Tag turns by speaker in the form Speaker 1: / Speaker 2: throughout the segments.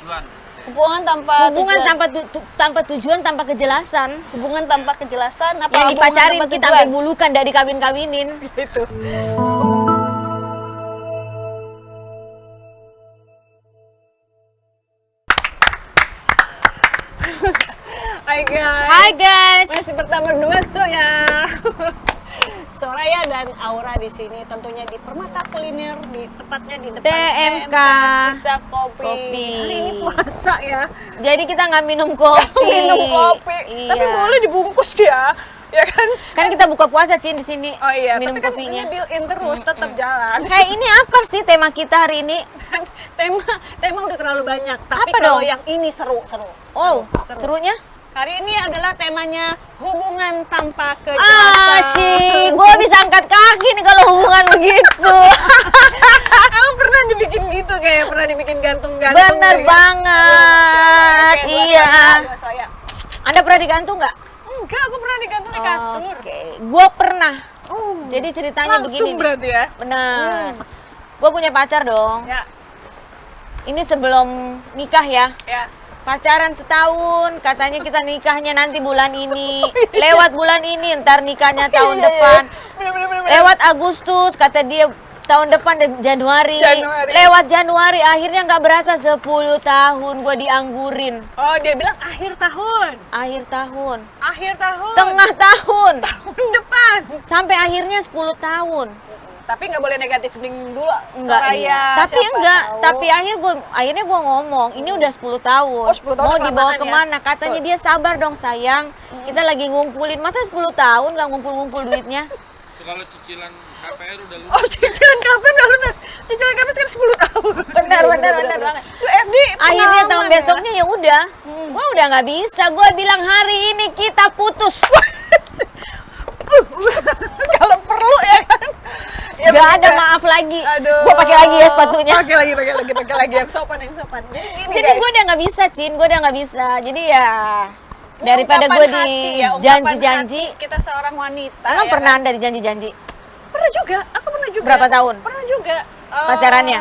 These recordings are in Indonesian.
Speaker 1: tujuan.
Speaker 2: Tanpa tujuan, tanpa kejelasan.
Speaker 3: Hubungan tanpa kejelasan apa
Speaker 2: Yang dipacarin
Speaker 3: hubungan tanpa
Speaker 2: kita
Speaker 3: tujuan?
Speaker 2: sampai bulukan, dari kawin-kawinin.
Speaker 3: Gitu.
Speaker 2: Hai guys.
Speaker 3: Masih bertambah dua ya. Soraya dan Aura di sini, tentunya di Permata Kuliner, tepatnya di depan
Speaker 2: TMK.
Speaker 3: Sisa kopi. Hari ini puasa ya.
Speaker 2: Jadi kita nggak minum kopi.
Speaker 3: Minum kopi,
Speaker 2: Iya.
Speaker 3: tapi boleh dibungkus dia, ya kan?
Speaker 2: Kan kita buka puasa Cin di sini.
Speaker 3: Oh iya,
Speaker 2: minum
Speaker 3: tapi kan
Speaker 2: kopinya.
Speaker 3: ini built-in terus, tetap jalan.
Speaker 2: Hey, ini apa sih tema kita hari ini?
Speaker 3: tema udah terlalu banyak, tapi
Speaker 2: Apa
Speaker 3: kalau
Speaker 2: dong?
Speaker 3: yang ini seru.
Speaker 2: Oh, serunya?
Speaker 3: Hari ini adalah temanya hubungan tanpa kejelasan.
Speaker 2: Asyik, gue bisa angkat kaki nih kalau hubungan begitu.
Speaker 3: Emang pernah dibikin gitu, kayak pernah dibikin gantung-gantung.
Speaker 2: Bener
Speaker 3: gitu,
Speaker 2: banget,
Speaker 3: Oke,
Speaker 2: iya.
Speaker 3: dua soya.
Speaker 2: Anda pernah digantung nggak?
Speaker 3: Enggak, aku pernah digantung di kasur.
Speaker 2: Oke, gue pernah.
Speaker 3: Oh,
Speaker 2: Jadi ceritanya
Speaker 3: langsung
Speaker 2: begini nih.
Speaker 3: berarti ya?
Speaker 2: Bener. Gue punya pacar dong.
Speaker 3: Ya,
Speaker 2: Ini sebelum nikah ya.
Speaker 3: ya.
Speaker 2: Pacaran setahun, katanya kita nikahnya nanti bulan ini. Lewat bulan ini, ntar nikahnya tahun depan.
Speaker 3: Bener.
Speaker 2: Lewat Agustus, kata dia tahun depan Januari.
Speaker 3: Januari.
Speaker 2: Lewat Januari, akhirnya nggak berasa 10 tahun gue dianggurin.
Speaker 3: Oh, dia bilang akhir tahun.
Speaker 2: Akhir tahun,
Speaker 3: Akhir tahun.
Speaker 2: tengah tahun,
Speaker 3: Tahun depan.
Speaker 2: sampai akhirnya 10 tahun.
Speaker 3: Tapi nggak boleh negatif thinking dulu.
Speaker 2: Enggak,
Speaker 3: Soraya,
Speaker 2: iya. Tapi
Speaker 3: siapa
Speaker 2: enggak,
Speaker 3: tahu.
Speaker 2: tapi akhirnya gue ngomong, ini udah 10 tahun.
Speaker 3: Oh, 10 tahun
Speaker 2: Mau
Speaker 3: udah
Speaker 2: dibawa
Speaker 3: kelamaan
Speaker 2: kemana?
Speaker 3: ya?
Speaker 2: Katanya
Speaker 3: Betul.
Speaker 2: dia sabar dong sayang. Kita lagi ngumpulin, masa 10 tahun nggak ngumpul-ngumpul duitnya?
Speaker 1: Itu kalau cicilan KPR udah lunas.
Speaker 3: Oh, cicilan kapan udah lunas? Cicilan kapan sekarang 10 tahun.
Speaker 2: Benar banget.
Speaker 3: Lu FD
Speaker 2: Akhirnya tahun
Speaker 3: pengalaman
Speaker 2: besoknya ya udah, gue udah nggak bisa. Gue bilang hari ini kita putus.
Speaker 3: Kalau perlu ya kan. Ya,
Speaker 2: Gak
Speaker 3: begitu
Speaker 2: ada
Speaker 3: ya.
Speaker 2: maaf lagi.
Speaker 3: Aduh.
Speaker 2: Gue pakai lagi ya sepatunya.
Speaker 3: Pakai lagi yang sopan. Jadi gini
Speaker 2: Jadi
Speaker 3: guys.
Speaker 2: gue udah nggak bisa, Cin. Gue udah nggak bisa. Jadi ya daripada
Speaker 3: Ungkapan
Speaker 2: gue
Speaker 3: hati
Speaker 2: di
Speaker 3: ya, ungkapan
Speaker 2: janji-janji.
Speaker 3: hati kita seorang wanita.
Speaker 2: Emang
Speaker 3: ya
Speaker 2: pernah
Speaker 3: kan?
Speaker 2: Anda di janji-janji?
Speaker 3: Pernah juga. Aku pernah juga.
Speaker 2: Berapa tahun?
Speaker 3: Pernah juga.
Speaker 2: Pacarannya?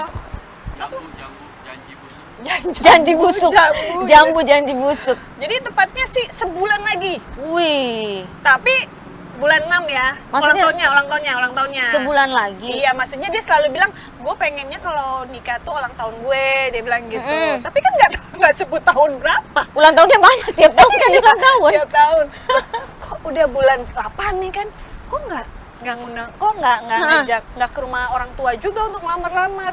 Speaker 1: Janji busuk.
Speaker 2: Janji busuk.
Speaker 3: Jambu.
Speaker 2: Jambu janji busuk.
Speaker 3: Jadi tepatnya sih sebulan lagi.
Speaker 2: Wih,
Speaker 3: Tapi bulan 6 ya.
Speaker 2: Maksudnya-
Speaker 3: Ulang tahunnya.
Speaker 2: sebulan lagi.
Speaker 3: Iya, maksudnya dia selalu bilang, gue pengennya kalau nikah tuh ulang tahun gue, dia bilang gitu.
Speaker 2: Mm-mm.
Speaker 3: Tapi kan nggak sebut tahun berapa.
Speaker 2: Ulang tahunnya banyak, tiap tahun kan dia ulang tahun.
Speaker 3: Tiap tahun. Kok udah bulan 8 nih kan? Kok nggak ngundang? Kok nggak
Speaker 2: Hah.
Speaker 3: ngajak nggak ke rumah orang tua juga untuk lamar-lamar?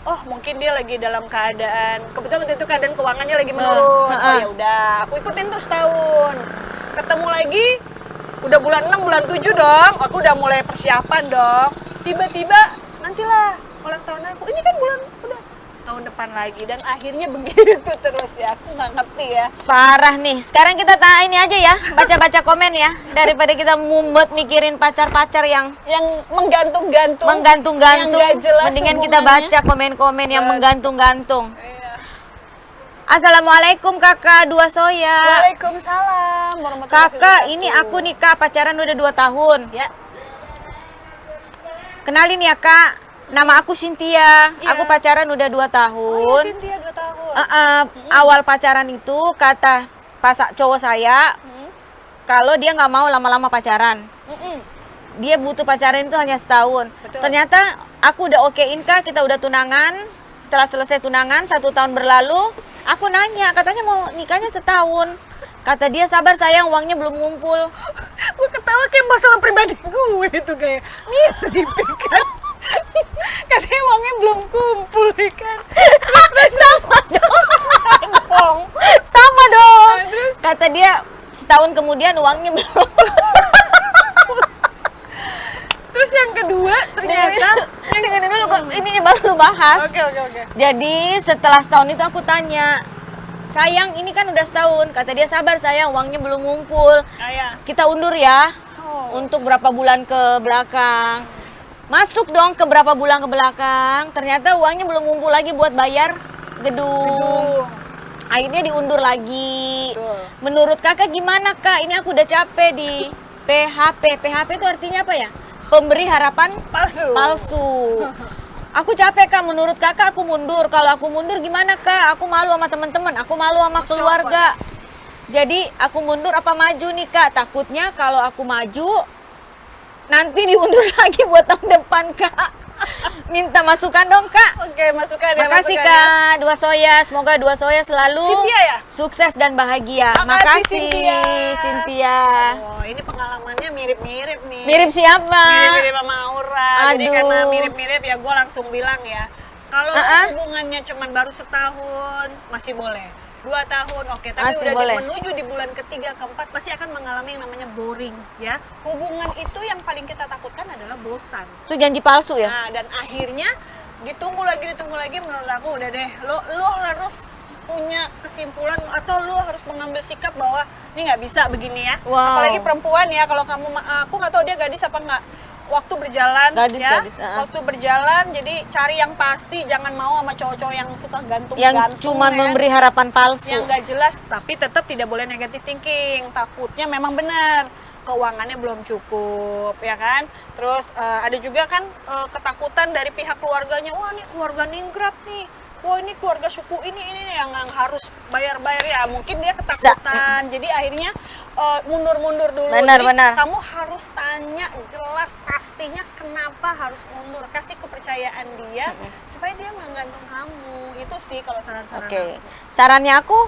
Speaker 3: Oh, mungkin dia lagi dalam keadaan, kebetulan waktu itu keadaan keuangannya lagi menurun.
Speaker 2: Hah.
Speaker 3: Oh ya udah, aku ikutin tuh setahun. Ketemu lagi, udah bulan 6, bulan 7 dong. Aku udah mulai persiapan dong. Tiba-tiba nantilah ulang tahun aku. Ini kan bulan udah tahun depan lagi dan akhirnya begitu terus ya. Aku nggak ngerti ya.
Speaker 2: Parah nih. Sekarang kita ini aja ya, baca-baca komen ya, daripada kita mumet mikirin pacar-pacar yang
Speaker 3: Yang menggantung-gantung.
Speaker 2: menggantung-gantung.
Speaker 3: Yang nggak jelas
Speaker 2: Mendingan kita
Speaker 3: hubungannya.
Speaker 2: baca komen-komen yang
Speaker 3: Betul.
Speaker 2: menggantung-gantung.
Speaker 3: Iya.
Speaker 2: Assalamualaikum kakak Dua Soya.
Speaker 3: Waalaikumsalam warahmatullahi
Speaker 2: Kakak, ini
Speaker 3: wabarakatuh.
Speaker 2: aku nikah pacaran udah 2 tahun.
Speaker 3: Ya.
Speaker 2: Kenalin ya kak, nama aku Cynthia.
Speaker 3: Iya.
Speaker 2: Aku pacaran udah 2
Speaker 3: Oh,
Speaker 2: tahun.
Speaker 3: iya, Cynthia 2 tahun.
Speaker 2: Awal pacaran itu kata cowok saya, kalau dia nggak mau lama-lama pacaran.
Speaker 3: Mm-mm.
Speaker 2: Dia butuh pacaran itu hanya setahun.
Speaker 3: Betul.
Speaker 2: Ternyata aku udah okein kak, kita udah tunangan. Setelah selesai tunangan 1 tahun berlalu, aku nanya, katanya mau nikahnya setahun. Kata dia, sabar sayang, uangnya belum ngumpul.
Speaker 3: Gue ketawa kayak masalah pribadi gue itu kayak mirip kan. Katanya uangnya belum kumpul kan.
Speaker 2: Sama dong.
Speaker 3: Bohong.
Speaker 2: Sama dong.
Speaker 3: Terus?
Speaker 2: Kata dia, setahun kemudian uangnya belum.
Speaker 3: Terus yang kedua ternyata
Speaker 2: Dengerin dulu kok, ini baru lu bahas.
Speaker 3: Oke.
Speaker 2: Jadi setelah setahun itu aku tanya, sayang ini kan udah setahun. Kata dia, sabar sayang, uangnya belum ngumpul.
Speaker 3: Ah, ya.
Speaker 2: Kita undur ya,
Speaker 3: Oh.
Speaker 2: untuk berapa bulan ke belakang. Masuk dong ke berapa bulan ke belakang, ternyata uangnya belum ngumpul lagi buat bayar gedung. Akhirnya diundur lagi.
Speaker 3: Betul.
Speaker 2: Menurut kakak gimana kak? Ini aku udah capek di PHP. PHP itu artinya apa ya? Pemberi harapan
Speaker 3: Palsu.
Speaker 2: palsu. Aku capek kak, menurut kakak aku mundur. Kalau aku mundur gimana kak? Aku malu sama teman-teman, aku malu sama keluarga. Jadi aku mundur apa maju nih kak? Takutnya kalau aku maju nanti diundur lagi buat tahun depan kak. Minta masukan dong kak.
Speaker 3: Oke, masukan ya.
Speaker 2: Makasih
Speaker 3: masukan ya.
Speaker 2: kak, Dua Soya. Semoga Dua Soya selalu
Speaker 3: Cynthia ya?
Speaker 2: sukses dan bahagia.
Speaker 3: Makasih,
Speaker 2: Cynthia.
Speaker 3: Oh, ini pengalamannya mirip-mirip nih.
Speaker 2: Mirip siapa?
Speaker 3: Mirip-mirip sama Aura. Jadi
Speaker 2: Aduh.
Speaker 3: karena mirip-mirip ya gue langsung bilang ya. Kalau hubungannya cuman baru setahun masih boleh. 2 tahun oke, tapi
Speaker 2: Masih
Speaker 3: udah
Speaker 2: boleh.
Speaker 3: menuju di bulan ketiga, keempat pasti akan mengalami yang namanya boring ya. Hubungan itu yang paling kita takutkan adalah bosan.
Speaker 2: Itu janji palsu ya?
Speaker 3: Nah, dan akhirnya ditunggu lagi menurut aku udah deh. Lo harus punya kesimpulan atau lo harus mengambil sikap bahwa ini nggak bisa begini ya.
Speaker 2: Wow.
Speaker 3: Apalagi perempuan ya, kalau kamu aku nggak tahu dia gadis apa nggak. Waktu berjalan
Speaker 2: Gadis,
Speaker 3: waktu berjalan jadi cari yang pasti, jangan mau sama cowok-cowok yang suka gantung-gantung
Speaker 2: Yang cuma
Speaker 3: ya.
Speaker 2: memberi harapan palsu.
Speaker 3: Yang nggak jelas, tapi tetap tidak boleh negative thinking. Takutnya memang benar keuangannya belum cukup ya kan. Terus ada juga kan ketakutan dari pihak keluarganya, wah ini keluarga ningrat nih, wah ini keluarga suku ini yang harus bayar-bayar ya. Mungkin dia ketakutan, jadi akhirnya mundur-mundur dulu.
Speaker 2: Benar,
Speaker 3: Jadi
Speaker 2: benar.
Speaker 3: kamu harus tanya jelas pastinya kenapa harus mundur, kasih kepercayaan dia supaya dia nggak gantung kamu. Itu sih kalau saran-saran
Speaker 2: Oke.
Speaker 3: aku.
Speaker 2: Sarannya aku?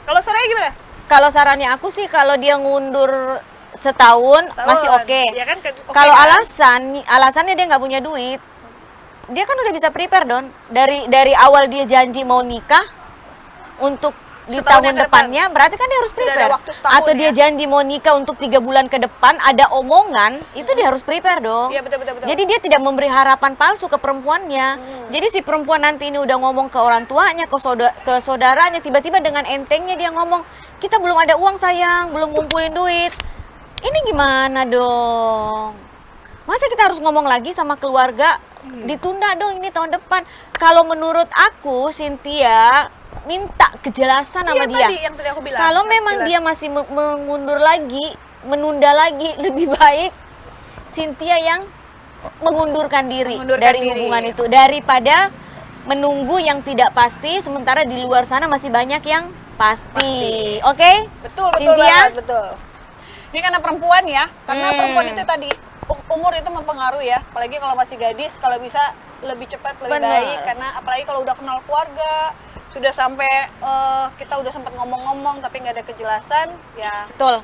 Speaker 3: Kalau Soraya gimana?
Speaker 2: Kalau sarannya aku sih kalau dia ngundur setahun masih oke.
Speaker 3: Ya kan, oke
Speaker 2: Kalau
Speaker 3: kan?
Speaker 2: alasannya dia nggak punya duit, dia kan udah bisa prepare Don. Dari awal dia janji mau nikah untuk di
Speaker 3: Setahun
Speaker 2: tahun
Speaker 3: yang ke
Speaker 2: depannya, berarti kan dia harus
Speaker 3: Sudah ada
Speaker 2: prepare.
Speaker 3: waktu setahun
Speaker 2: Atau dia
Speaker 3: ya.
Speaker 2: janji mau nikah untuk 3 bulan ke depan, ada omongan, itu dia harus prepare dong.
Speaker 3: Iya betul.
Speaker 2: Jadi dia tidak memberi harapan palsu ke perempuannya. Jadi si perempuan nanti ini udah ngomong ke orang tuanya, ke saudaranya, tiba-tiba dengan entengnya dia ngomong, kita belum ada uang sayang, belum ngumpulin duit. Ini gimana dong? Masa kita harus ngomong lagi sama keluarga, ditunda dong ini tahun depan. Kalau menurut aku, Cynthia minta kejelasan sama dia.
Speaker 3: Yang tadi aku bilang.
Speaker 2: Kalau memang
Speaker 3: Jelas.
Speaker 2: dia masih mengundur lagi, menunda lagi, lebih baik Cynthia yang mengundurkan diri dari hubungan itu daripada menunggu yang tidak pasti sementara di luar sana masih banyak yang pasti. Oke?
Speaker 3: Betul
Speaker 2: Cynthia?
Speaker 3: banget, betul. Ini karena perempuan ya, karena perempuan itu tadi umur itu mempengaruhi ya, apalagi kalau masih gadis, kalau bisa lebih cepat lebih
Speaker 2: Bener.
Speaker 3: baik, karena apalagi kalau udah kenal keluarga, sudah sampai kita udah sempat ngomong-ngomong tapi nggak ada kejelasan, ya
Speaker 2: Betul.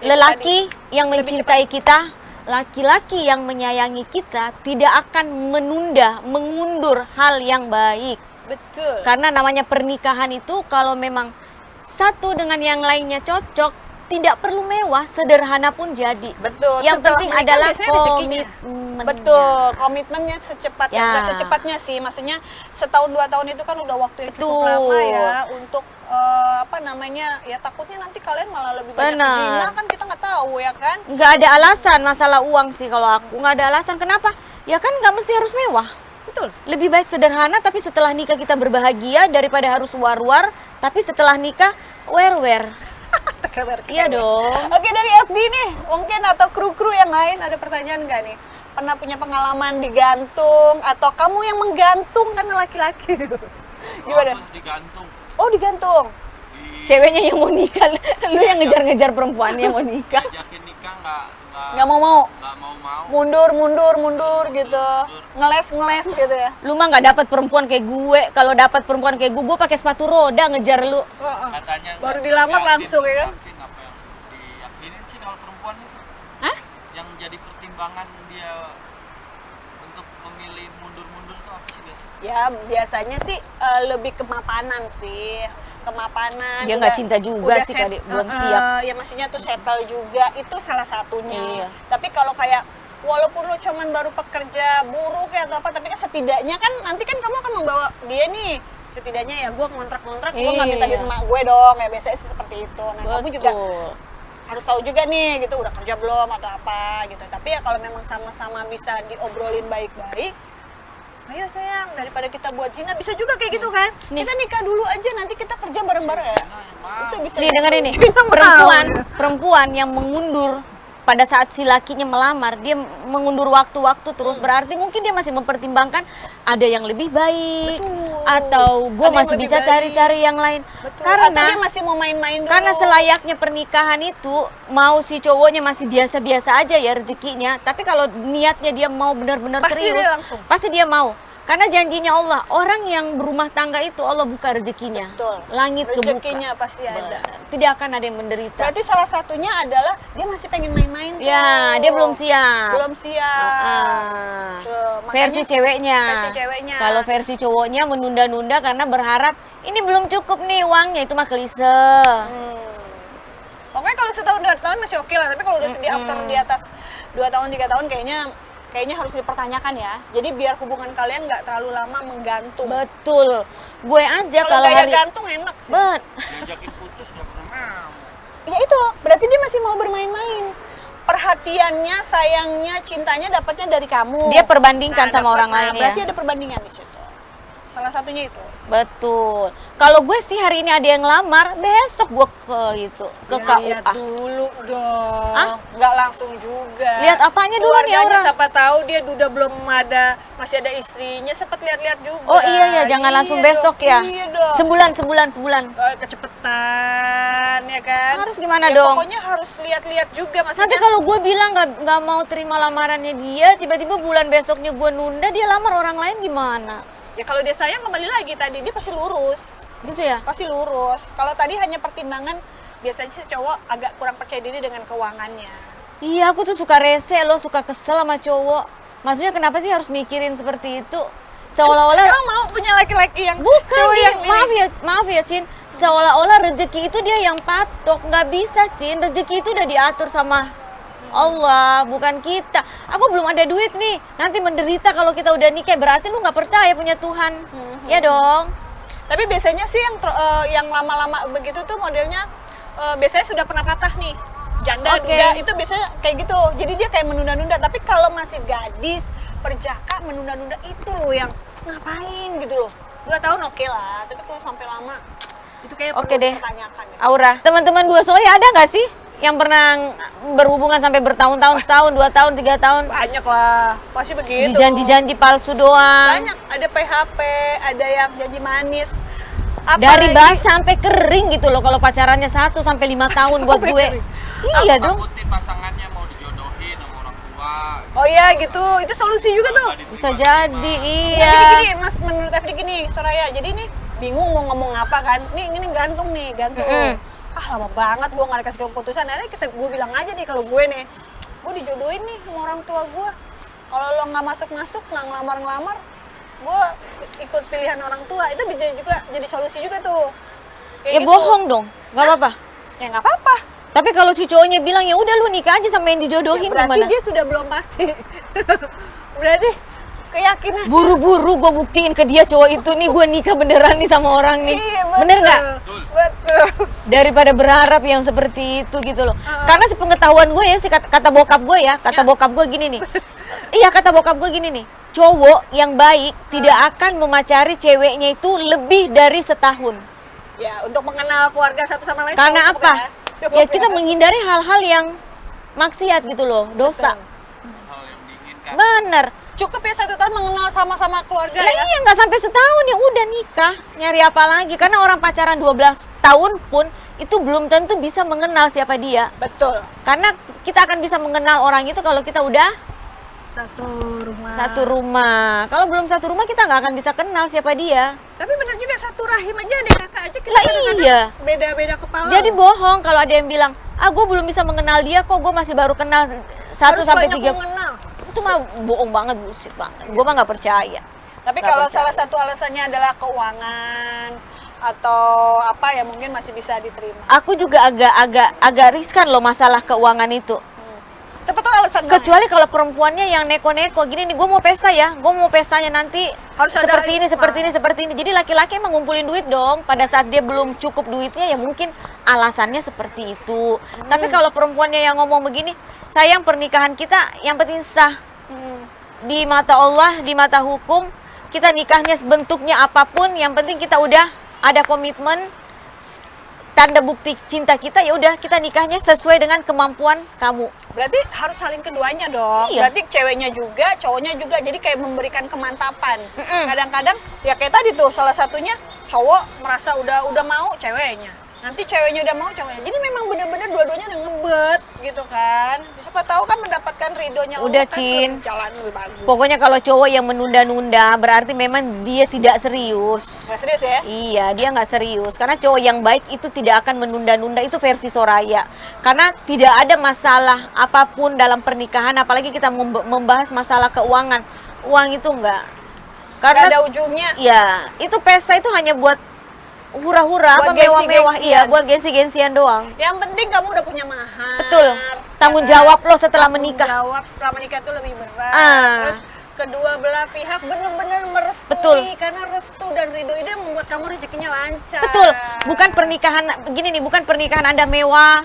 Speaker 3: Itu
Speaker 2: Lelaki yang
Speaker 3: lebih
Speaker 2: mencintai kita, laki-laki yang menyayangi kita tidak akan menunda, mengundur hal yang baik.
Speaker 3: betul.
Speaker 2: Karena namanya pernikahan itu kalau memang satu dengan yang lainnya cocok, tidak perlu mewah, sederhana pun jadi.
Speaker 3: Betul.
Speaker 2: Yang
Speaker 3: Setelah
Speaker 2: penting
Speaker 3: menikah
Speaker 2: adalah
Speaker 3: biasanya rezekinya.
Speaker 2: komitmen.
Speaker 3: Betul, komitmennya secepatnya,
Speaker 2: Ya.
Speaker 3: nggak secepatnya sih, maksudnya setahun 2 tahun itu kan udah waktu yang cukup
Speaker 2: Betul.
Speaker 3: lama ya untuk apa namanya, ya takutnya nanti kalian malah lebih banyak
Speaker 2: Benar.
Speaker 3: zina kan kita nggak tahu ya kan.
Speaker 2: Nggak ada alasan masalah uang sih kalau aku. Nggak ada alasan. Kenapa? Ya kan nggak mesti harus mewah.
Speaker 3: Betul.
Speaker 2: Lebih baik sederhana tapi setelah nikah kita berbahagia daripada harus war-war tapi setelah nikah wer-wer. Iya dong.
Speaker 3: Oke, dari FB nih, mungkin atau kru-kru yang lain ada pertanyaan nggak nih? Pernah punya pengalaman digantung atau kamu yang menggantung karena laki-laki? Gimana?
Speaker 1: Aku digantung
Speaker 3: Oh, digantung.
Speaker 1: di
Speaker 2: Ceweknya yang mau nikah, lu yang ngejar-ngejar perempuannya mau nikah.
Speaker 1: ajakin nikah
Speaker 3: Nggak mau.
Speaker 1: nggak mau
Speaker 3: Mundur gitu. Ngeles gitu ya.
Speaker 2: Lu mah nggak dapat perempuan kayak gue. Kalau dapat perempuan kayak gue pakai sepatu roda ngejar lu.
Speaker 1: katanya
Speaker 3: Baru
Speaker 1: nggak
Speaker 3: dilamar
Speaker 1: yakin,
Speaker 3: langsung ya kan?
Speaker 1: yakin apa yang diyakinin sih kalau perempuan itu
Speaker 3: Hah?
Speaker 1: yang jadi pertimbangan dia untuk memilih mundur-mundur itu apa sih biasanya?
Speaker 3: Ya, biasanya sih lebih kemapanan sih. Kemapanan.
Speaker 2: Dia nggak cinta juga sih, Kak, belum siap.
Speaker 3: Ya maksudnya tuh settle juga, itu salah satunya.
Speaker 2: Iya.
Speaker 3: Tapi kalau kayak walaupun lo cuman baru pekerja buruh kayak atau apa, tapi kan setidaknya kan nanti kan kamu akan membawa dia nih, setidaknya ya gue ngontrak-ngontrak, gue nggak minta duit
Speaker 2: Iya.
Speaker 3: emak gue dong, ya biasanya sih seperti itu. Nah kamu juga
Speaker 2: Betul.
Speaker 3: harus tahu juga nih gitu, udah kerja belum atau apa gitu. Tapi ya kalau memang sama-sama bisa diobrolin baik-baik, ayo sayang, daripada kita buat zina, bisa juga kayak gitu kan.
Speaker 2: Nih.
Speaker 3: Kita nikah dulu aja, nanti kita kerja bareng-bareng ya. Itu bisa.
Speaker 2: Nih dengar ini,
Speaker 3: Kita mau.
Speaker 2: perempuan yang mengundur pada saat si lakinya melamar, dia mengundur waktu-waktu terus, berarti mungkin dia masih mempertimbangkan ada yang lebih baik,
Speaker 3: Betul.
Speaker 2: atau gue
Speaker 3: Ada yang
Speaker 2: masih
Speaker 3: lebih
Speaker 2: bisa
Speaker 3: baik.
Speaker 2: cari-cari yang lain.
Speaker 3: Betul.
Speaker 2: Karena
Speaker 3: Atau dia masih mau main-main dulu.
Speaker 2: karena selayaknya pernikahan itu, mau si cowoknya masih biasa-biasa aja ya rezekinya, tapi kalau niatnya dia mau benar-benar
Speaker 3: Pasti
Speaker 2: serius,
Speaker 3: dia langsung.
Speaker 2: pasti dia mau. Karena janjinya Allah, orang yang berumah tangga itu Allah buka rezekinya.
Speaker 3: Betul.
Speaker 2: Langit kebuka.
Speaker 3: Rezekinya pasti ada.
Speaker 2: Tidak akan ada yang menderita.
Speaker 3: Berarti salah satunya adalah dia masih pengen main-main tuh.
Speaker 2: Ya, dia belum siap.
Speaker 3: Belum siap.
Speaker 2: Ah.
Speaker 3: Tuh, makanya
Speaker 2: Versi ceweknya.
Speaker 3: versi ceweknya.
Speaker 2: Kalau versi cowoknya menunda-nunda karena berharap ini belum cukup nih uangnya, itu mah klise.
Speaker 3: Pokoknya kalau setahun 2 tahun masih oke lah, tapi kalau udah di after di atas 2 tahun 3 tahun kayaknya harus dipertanyakan ya. Jadi biar hubungan kalian nggak terlalu lama menggantung.
Speaker 2: Betul. Gue aja
Speaker 3: Kalau
Speaker 2: kalau
Speaker 3: gaya
Speaker 2: hari
Speaker 3: gantung enak sih.
Speaker 1: Diajakin putus nggak pernah mau.
Speaker 3: Ya itu, berarti dia masih mau bermain-main. Perhatiannya, sayangnya, cintanya dapatnya dari kamu.
Speaker 2: dia perbandingkan sama
Speaker 3: dapat-
Speaker 2: orang lain ya.
Speaker 3: Berarti ada perbandingan di situ. Salah satunya itu.
Speaker 2: Betul. Kalau gue sih hari ini ada yang lamar, besok gue ke itu, ke
Speaker 3: Lihat
Speaker 2: KUA.
Speaker 3: dulu dong.
Speaker 2: Hah?
Speaker 3: Nggak langsung juga.
Speaker 2: Lihat apanya dulu nih
Speaker 3: Keluarganya
Speaker 2: orang?
Speaker 3: siapa tahu dia udah belum ada, masih ada istrinya, sempat lihat-lihat juga.
Speaker 2: Oh iya ya, jangan langsung besok ya.
Speaker 3: Iya dong.
Speaker 2: Sebulan.
Speaker 3: Kecepetan ya kan.
Speaker 2: Harus gimana
Speaker 3: Ya,
Speaker 2: dong?
Speaker 3: Pokoknya harus lihat-lihat juga maksudnya.
Speaker 2: Nanti kalau gue bilang nggak mau terima lamarannya dia, tiba-tiba bulan besoknya gue nunda, dia lamar orang lain gimana?
Speaker 3: Ya kalau dia sayang kembali lagi tadi dia pasti lurus.
Speaker 2: Gitu ya?
Speaker 3: Pasti lurus. Kalau tadi hanya pertimbangan biasanya sih cowok agak kurang percaya diri dengan keuangannya.
Speaker 2: Iya, aku tuh suka rese loh, suka kesel sama cowok. Maksudnya kenapa sih harus mikirin seperti itu? Seolah-olah
Speaker 3: Emang mau punya laki-laki yang
Speaker 2: bukan
Speaker 3: cowok
Speaker 2: dia,
Speaker 3: yang ini?
Speaker 2: maaf ya Cin, seolah-olah rezeki itu dia yang patok, nggak bisa Cin, rezeki itu udah diatur sama Allah, bukan kita. Aku belum ada duit nih, nanti menderita kalau kita udah nikah, berarti lu nggak percaya punya Tuhan, ya dong.
Speaker 3: Tapi biasanya sih yang lama-lama begitu tuh modelnya biasanya sudah pernah patah nih. Janda,
Speaker 2: Oke.
Speaker 3: duda, itu biasanya kayak gitu. Jadi dia kayak menunda-nunda. Tapi kalau masih gadis, perjaka, menunda-nunda itu loh yang ngapain gitu loh. 2 tahun oke lah, tapi kalau sampai lama itu kayak
Speaker 2: Oke
Speaker 3: perlu
Speaker 2: deh.
Speaker 3: dipertanyakan. Ya.
Speaker 2: Aura, teman-teman dua Soya ada nggak sih yang pernah berhubungan sampai bertahun-tahun, setahun, 2 tahun, 3 tahun,
Speaker 3: Banyak lah, pasti begitu.
Speaker 2: janji-janji palsu doang?
Speaker 3: Banyak, ada PHP, ada yang janji manis.
Speaker 2: Dari
Speaker 3: Apalagi-
Speaker 2: basah sampai kering gitu loh kalau pacarannya 1 sampai 5 tahun buat
Speaker 3: Sampai
Speaker 2: gue.
Speaker 3: kering.
Speaker 2: Iya dong.
Speaker 1: Takutin pasangannya mau dijodohin sama orang tua.
Speaker 3: Oh iya gitu, itu solusi juga tuh.
Speaker 1: Nggak
Speaker 2: Bisa
Speaker 1: diterima.
Speaker 2: jadi,
Speaker 3: Ya,
Speaker 2: iya.
Speaker 3: gini, Mas, menurut Evdi gini, Soraya. Jadi nih bingung mau ngomong apa kan. Nih, ini gantung nih, gantung.
Speaker 2: Mm-mm.
Speaker 3: Ah, lama banget gue nggak dikasih keputusan. Akhirnya gue bilang aja nih kalau gue nih, gue dijodohin nih sama orang tua gue. Kalau lo nggak masuk-masuk, nggak ngelamar-ngelamar, gue ikut pilihan orang tua. Itu bisa juga jadi solusi juga tuh.
Speaker 2: Ya
Speaker 3: Kayak gitu.
Speaker 2: bohong dong, nggak apa-apa.
Speaker 3: Ya nggak apa-apa.
Speaker 2: Tapi kalau si cowoknya bilang ya udah lu nikah aja sama yang dijodohin,
Speaker 3: Berarti
Speaker 2: gimana?
Speaker 3: dia sudah belum pasti. Berarti keyakinan.
Speaker 2: Buru-buru gue buktiin ke dia cowok itu nih gue nikah beneran nih sama orang nih.
Speaker 3: Iya, betul.
Speaker 2: Bener nggak?
Speaker 3: Betul.
Speaker 2: Daripada berharap yang seperti itu gitu loh. Karena sepengetahuan gue ya, kata bokap gue ya, kata bokap gue gini nih. Iya, kata bokap gue gini nih. Cowok yang baik tidak akan memacari ceweknya itu lebih dari setahun.
Speaker 3: Ya, untuk mengenal keluarga satu sama lain.
Speaker 2: Karena
Speaker 3: cukup
Speaker 2: apa?
Speaker 3: Cukup
Speaker 2: Ya kita menghindari hal-hal yang maksiat gitu loh, dosa.
Speaker 1: Hal yang diinginkan.
Speaker 2: Bener.
Speaker 3: Cukup ya 1 tahun mengenal sama-sama keluarga
Speaker 2: Lah
Speaker 3: ya.
Speaker 2: iya, nggak sampai setahun ya udah nikah. Nyari apa lagi? Karena orang pacaran 12 tahun pun itu belum tentu bisa mengenal siapa dia.
Speaker 3: Betul.
Speaker 2: Karena kita akan bisa mengenal orang itu kalau kita udah
Speaker 3: Satu rumah.
Speaker 2: satu rumah. Kalau belum satu rumah kita nggak akan bisa kenal siapa dia.
Speaker 3: Tapi benar juga satu rahim aja deh kakak aja kita
Speaker 2: Lah
Speaker 3: kadang-kadang
Speaker 2: iya.
Speaker 3: beda-beda kepala.
Speaker 2: Jadi bohong kalau ada yang bilang, ah gue belum bisa mengenal dia kok, gue masih baru kenal 1
Speaker 3: harus
Speaker 2: sampai
Speaker 3: banyak
Speaker 2: 3.
Speaker 3: mengenal.
Speaker 2: Itu mah bohong banget, bullshit banget. Gue mah nggak percaya.
Speaker 3: Tapi
Speaker 2: Nggak
Speaker 3: kalau
Speaker 2: percaya.
Speaker 3: salah satu alasannya adalah keuangan atau apa ya mungkin masih bisa diterima.
Speaker 2: Aku juga agak riskan loh masalah keuangan itu.
Speaker 3: Siapa tahu alasan
Speaker 2: Kecuali kalau perempuannya yang neko-neko gini nih, gue mau pesta ya, gue mau pestanya nanti
Speaker 3: Harus ada
Speaker 2: seperti ini,
Speaker 3: hikmah.
Speaker 2: seperti ini, seperti ini. Jadi laki-laki emang ngumpulin duit dong. Pada saat dia belum cukup duitnya ya mungkin alasannya seperti itu. Tapi kalau perempuannya yang ngomong begini, sayang pernikahan kita yang penting sah di mata Allah, di mata hukum. Kita nikahnya bentuknya apapun, yang penting kita udah ada komitmen, tanda bukti cinta kita, ya udah kita nikahnya sesuai dengan kemampuan kamu.
Speaker 3: Berarti harus saling keduanya dong.
Speaker 2: Iya.
Speaker 3: Berarti ceweknya juga, cowoknya juga. Jadi kayak memberikan kemantapan.
Speaker 2: Mm-mm.
Speaker 3: Kadang-kadang ya kayak tadi tuh salah satunya cowok merasa udah mau ceweknya. Nanti ceweknya udah mau cowoknya. Jadi memang benar-benar dua-duanya udah ngebet gitu kan. Siapa tahu kan mendapatkan ridhonya
Speaker 2: Udah,
Speaker 3: Allah kan
Speaker 2: Cin.
Speaker 3: jalan lebih bagus.
Speaker 2: Pokoknya kalau cowok yang menunda-nunda berarti memang dia tidak serius.
Speaker 3: Nggak serius ya?
Speaker 2: Iya, dia nggak serius. Karena cowok yang baik itu tidak akan menunda-nunda, itu versi Soraya. Karena tidak ada masalah apapun dalam pernikahan, apalagi kita membahas masalah keuangan. Uang itu enggak.
Speaker 3: Nggak
Speaker 2: Karena
Speaker 3: ada ujungnya.
Speaker 2: ya, itu pesta itu hanya buat hura-hura,
Speaker 3: Buat
Speaker 2: apa mewah-mewah.
Speaker 3: gengsi-gengsian.
Speaker 2: Iya, buat gengsi-gengsian doang.
Speaker 3: Yang penting kamu udah punya mahar.
Speaker 2: Betul. Tanggung
Speaker 3: ya kan?
Speaker 2: jawab lo setelah
Speaker 3: Tanggung
Speaker 2: menikah.
Speaker 3: jawab setelah menikah itu lebih berat.
Speaker 2: Ah.
Speaker 3: Terus kedua belah pihak benar-benar merestui.
Speaker 2: Betul.
Speaker 3: Karena restu dan ridho itu yang membuat kamu rezekinya lancar.
Speaker 2: Betul, bukan pernikahan begini nih, bukan pernikahan Anda mewah,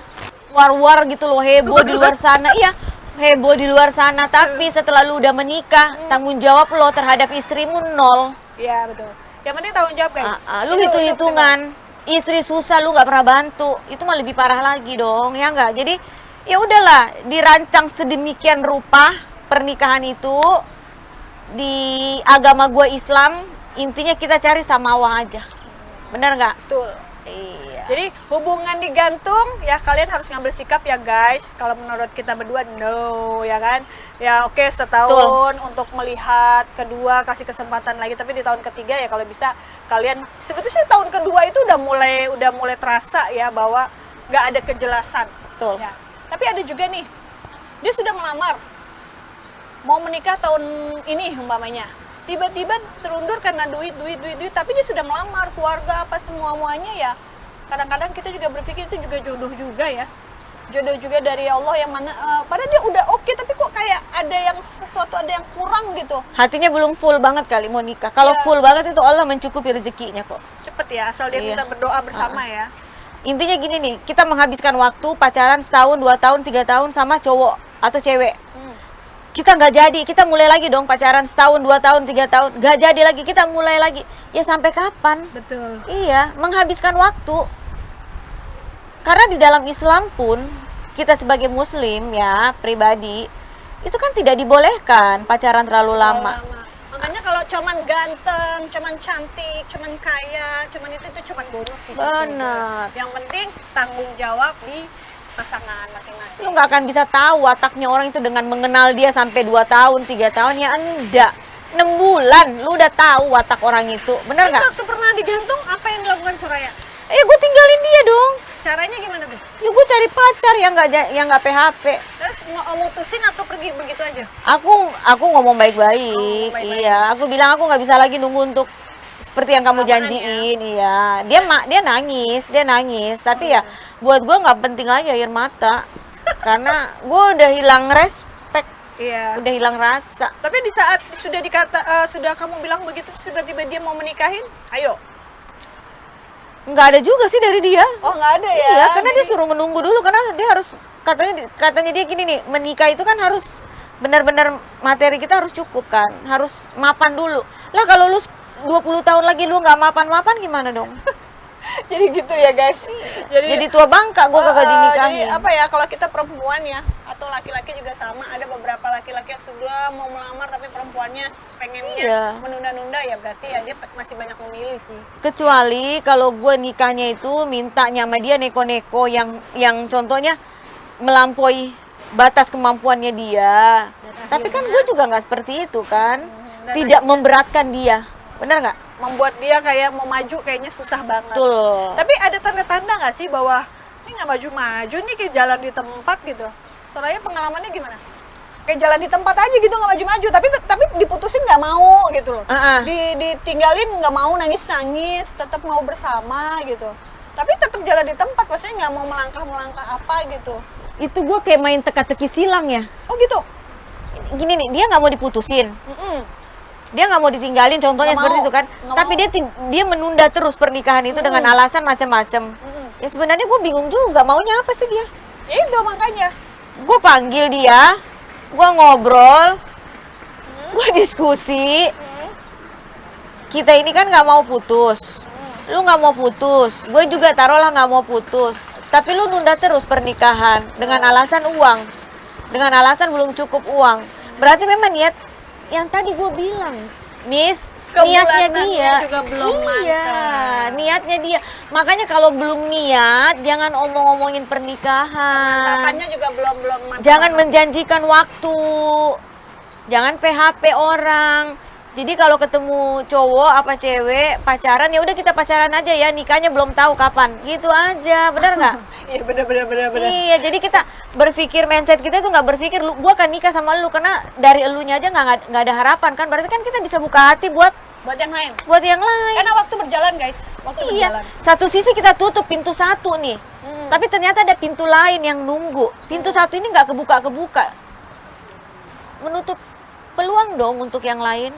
Speaker 2: war-war gitu loh, heboh di luar sana. Iya, heboh di luar sana, tapi setelah lu udah menikah, tanggung jawab lo terhadap istrimu nol.
Speaker 3: Iya betul. Yang penting tanggung jawab guys.
Speaker 2: Lu
Speaker 3: Itu
Speaker 2: hitung-hitungan, istri susah lu nggak pernah bantu, itu mah lebih parah lagi dong, ya nggak? Jadi ya udahlah, dirancang sedemikian rupa pernikahan itu di agama gua Islam, intinya kita cari samawah aja, bener nggak?
Speaker 3: Betul.
Speaker 2: Iya.
Speaker 3: Jadi hubungan digantung ya kalian harus ngambil sikap ya guys. Kalau menurut kita berdua no ya kan. Ya oke setahun untuk melihat, kedua kasih kesempatan lagi, tapi di tahun ketiga ya kalau bisa kalian sebetulnya tahun kedua itu udah mulai terasa ya bahwa nggak ada kejelasan.
Speaker 2: Betul.
Speaker 3: Ya. Tapi ada juga nih dia sudah melamar mau menikah tahun ini umpamanya. Tiba-tiba terundur karena duit, tapi dia sudah melamar keluarga apa semuanya ya. Kadang-kadang kita juga berpikir itu juga jodoh juga ya. Jodoh juga dari Allah yang mana padahal dia udah oke tapi kok kayak ada yang sesuatu ada yang kurang gitu.
Speaker 2: Hatinya belum full banget kali mau nikah. Kalau
Speaker 3: Iya.
Speaker 2: full banget itu Allah mencukupi rezekinya kok.
Speaker 3: Cepet ya asal dia
Speaker 2: Iya.
Speaker 3: kita berdoa bersama ya.
Speaker 2: Intinya gini nih, kita menghabiskan waktu pacaran setahun, 2 tahun, 3 tahun sama cowok atau cewek. Kita nggak jadi, kita mulai lagi dong pacaran setahun, 2 tahun, 3 tahun, nggak jadi lagi, kita mulai lagi. Ya sampai kapan?
Speaker 3: Betul.
Speaker 2: Iya, menghabiskan waktu. Karena di dalam Islam pun, kita sebagai muslim ya, pribadi, itu kan tidak dibolehkan pacaran terlalu lama.
Speaker 3: Makanya kalau cuman ganteng, cuman cantik, cuman kaya, cuman itu cuman bonus sih.
Speaker 2: Benar.
Speaker 3: Yang penting tanggung jawab di pasangan masing-masing.
Speaker 2: Lu nggak akan bisa tahu wataknya orang itu dengan mengenal dia sampai 2 tahun, 3 tahun, ya enggak. 6 bulan lu udah tahu watak orang itu, bener
Speaker 3: Terus
Speaker 2: nggak?
Speaker 3: waktu pernah digantung, apa yang dilakukan Soraya?
Speaker 2: Gue tinggalin dia dong.
Speaker 3: Caranya gimana tuh?
Speaker 2: Ya gue cari pacar yang nggak PHP.
Speaker 3: Terus mau mutusin atau pergi begitu aja?
Speaker 2: Aku ngomong baik-baik.
Speaker 3: Oh, baik-baik.
Speaker 2: Iya, aku bilang aku nggak bisa lagi nunggu untuk seperti yang kamu
Speaker 3: Lamaran
Speaker 2: janjiin. Iya, dia nangis. Tapi ya buat gue nggak penting lagi air mata, karena gue udah hilang respect,
Speaker 3: Iya.
Speaker 2: udah hilang rasa.
Speaker 3: Tapi di saat sudah kamu bilang begitu, tiba-tiba dia mau menikahin, ayo.
Speaker 2: Nggak ada juga sih dari dia.
Speaker 3: Oh nggak ada ya?
Speaker 2: Iya, karena dia suruh menunggu dulu, karena dia harus katanya dia gini nih, menikah itu kan harus benar-benar materi kita harus cukup kan, harus mapan dulu. Lah kalau lu 20 tahun lagi lu nggak mapan-mapan gimana dong?
Speaker 3: Jadi gitu ya guys.
Speaker 2: Jadi tua bangka gua kagak
Speaker 3: Jadi
Speaker 2: dinikahin.
Speaker 3: apa ya, kalau kita perempuan ya atau laki-laki juga sama, ada beberapa laki-laki yang sudah mau melamar tapi perempuannya pengennya
Speaker 2: Iya.
Speaker 3: menunda-nunda, ya berarti ya dia masih banyak memilih sih.
Speaker 2: Kecuali kalau gue nikahnya itu mintanya sama dia neko-neko yang contohnya melampaui batas kemampuannya dia. Tapi kan gue juga nggak seperti itu kan,
Speaker 3: dan
Speaker 2: tidak memberatkan dia, benar nggak?
Speaker 3: Membuat dia kayak mau maju kayaknya susah banget.
Speaker 2: Betul.
Speaker 3: Tapi ada tanda-tanda nggak sih bahwa ini nggak maju-maju nih, kayak jalan di tempat gitu? Soraya pengalamannya gimana? Kayak jalan di tempat aja gitu, nggak maju-maju, tapi diputusin nggak mau gitu loh. Ditinggalin nggak mau, nangis-nangis, tetap mau bersama gitu. Tapi tetap jalan di tempat, maksudnya nggak mau melangkah apa gitu.
Speaker 2: Itu gue kayak main teka-teki silang ya.
Speaker 3: Oh gitu?
Speaker 2: Gini nih, dia nggak mau diputusin, dia nggak mau ditinggalin, contohnya
Speaker 3: Nggak
Speaker 2: seperti
Speaker 3: mau,
Speaker 2: itu kan.
Speaker 3: nggak
Speaker 2: Tapi dia menunda terus pernikahan itu dengan alasan macam-macam. Ya sebenarnya gue bingung juga, maunya apa sih dia?
Speaker 3: Ya itu makanya.
Speaker 2: Gue panggil dia, gue ngobrol, gue diskusi. Kita ini kan nggak mau putus, lu nggak mau putus, gue juga taruhlah nggak mau putus. Tapi lu nunda terus pernikahan dengan alasan uang. dengan alasan belum cukup uang. Berarti memang niat yang tadi gue bilang, Miss, niatnya dia
Speaker 3: juga belum
Speaker 2: iya,
Speaker 3: mantap.
Speaker 2: niatnya dia. Makanya kalau belum niat, jangan omong-omongin pernikahan.
Speaker 3: Tahapannya juga belum mantap.
Speaker 2: Jangan menjanjikan waktu. Jangan PHP orang. Jadi kalau ketemu cowok apa cewek pacaran, ya udah kita pacaran aja ya, nikahnya belum tahu kapan. Gitu aja, benar nggak?
Speaker 3: Iya bener.
Speaker 2: Iya, jadi kita berpikir, mindset kita tuh nggak berpikir gua akan nikah sama lu karena dari elunya aja nggak ada harapan kan. Berarti kan kita bisa buka hati buat
Speaker 3: Buat yang lain.
Speaker 2: yang lain.
Speaker 3: Karena waktu berjalan guys, waktu
Speaker 2: Iya,
Speaker 3: berjalan.
Speaker 2: satu sisi kita tutup pintu satu nih, tapi ternyata ada pintu lain yang nunggu. Pintu satu ini nggak kebuka, menutup peluang dong untuk yang lain.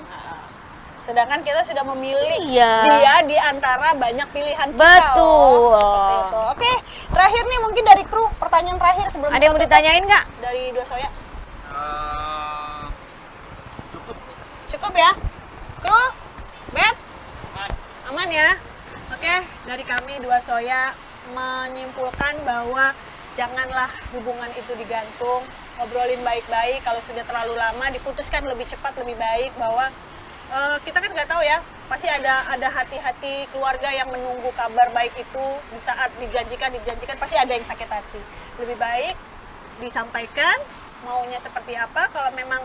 Speaker 3: Sedangkan kita sudah memilih
Speaker 2: Iya.
Speaker 3: dia di antara banyak pilihan kita.
Speaker 2: Betul.
Speaker 3: Seperti itu. Oke, terakhir nih mungkin dari kru, pertanyaan terakhir sebelum
Speaker 2: Ada yang mau
Speaker 3: kita tutup.
Speaker 2: ditanyain nggak?
Speaker 3: Dari Dua Soya.
Speaker 1: Cukup.
Speaker 3: Cukup ya? Kru? Bet? Aman ya? Oke, dari kami Dua Soya menyimpulkan bahwa janganlah hubungan itu digantung. Ngobrolin baik-baik, kalau sudah terlalu lama diputuskan lebih cepat lebih baik, bahwa kita kan nggak tahu ya, pasti ada hati-hati keluarga yang menunggu kabar baik itu di saat dijanjikan pasti ada yang sakit hati. Lebih baik disampaikan maunya seperti apa, kalau memang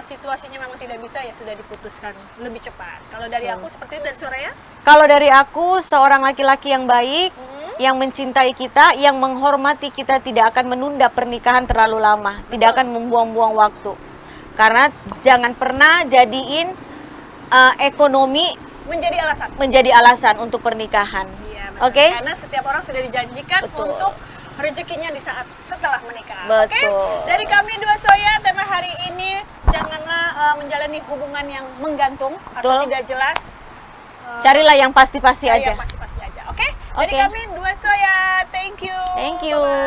Speaker 3: situasinya memang tidak bisa ya sudah diputuskan lebih cepat. Kalau dari aku seperti itu, dari Soraya?
Speaker 2: Kalau dari aku, seorang laki-laki yang baik, yang mencintai kita, yang menghormati kita, tidak akan menunda pernikahan terlalu lama, tidak akan membuang-buang waktu. Karena jangan pernah jadiin ekonomi
Speaker 3: menjadi alasan
Speaker 2: untuk pernikahan.
Speaker 3: Iya, benar.
Speaker 2: Oke?
Speaker 3: Karena setiap orang sudah dijanjikan
Speaker 2: Betul.
Speaker 3: untuk rezekinya di saat setelah menikah.
Speaker 2: Betul.
Speaker 3: Oke? Dari kami Dua Soya, tema hari ini janganlah menjalani hubungan yang menggantung atau
Speaker 2: Betul.
Speaker 3: tidak jelas.
Speaker 2: Carilah yang pasti-pasti
Speaker 3: Cari
Speaker 2: aja.
Speaker 3: yang pasti-pasti aja. Oke? Dari
Speaker 2: Oke.
Speaker 3: kami Dua Soya, thank you.
Speaker 2: Thank you.
Speaker 3: Bye-bye.